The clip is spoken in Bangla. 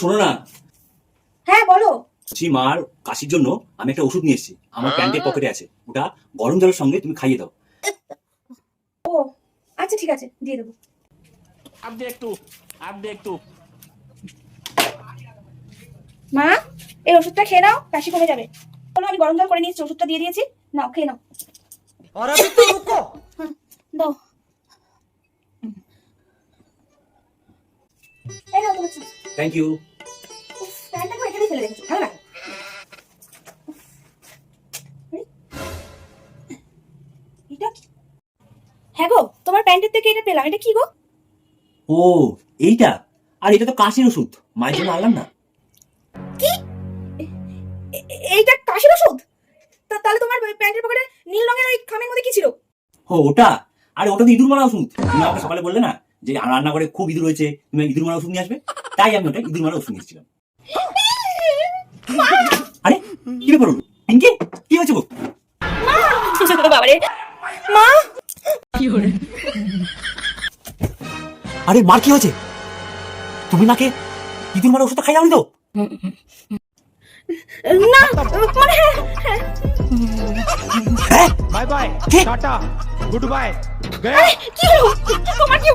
শোনো না। হ্যাঁ বলো। মার কাশির জন্য আমি একটা ওষুধ নিয়ে এসেছি, আমার প্যান্টের পকেটে আছে, ওটা গরম জলের সঙ্গে তুমি খাইয়ে দাও। ও আচ্ছা ঠিক আছে, দিয়ে দেবো। মা এই ওষুধটা খেয়ে নাও, কাশি কমে যাবে। বলো, আমি গরম জল করে নিয়েছি, ওষুধটা দিয়ে দিয়েছি, নাও খেয়ে নাও। और अभी तो रुको। দাও। এই নাও তোমার চা। Thank you. উফ, প্যান্টটা তো এখানেই ফেলে রেখেছো, ভালো লাগে। এটা কি? হ্যাঁ গো, তোমার প্যান্টের থেকে এটা পেলাম, এটা কি গো? ও এইটা, আর এটা তো কাশির ওষুধ, মায়ের জন্য আনলাম না। কি? এইটা কাশির ওষুধ? তাহলে তোমার প্যান্টের পকেটে নীল রঙের ওই খামের মধ্যে কি ছিল? ও ওটা, আরে ওটা তো ইঁদুর মারা ওষুধ। তুমি আমাকে সকালে বললে না যে রান্নাঘরে খুব ইঁদুর হয়েছে, তুমি ইঁদুর মারা ওষুধ নিয়ে আসবে, তাই আমি ওটা ইঁদুর মারা ওষুধ নিয়েছিলাম। আরে কি ব্যাপার হলো পিঙ্কি, কি হয়েছে গো? বাবারে মা, আরে মার কি হয়েছে? তুমি মাকে ইঁদুর মারা ওষুধটা খাইয়ে আনি তো? না মানে হ্যাঁ बाय बाय কি? टाटा गुड बाय गया। কি হলো তোমার? কি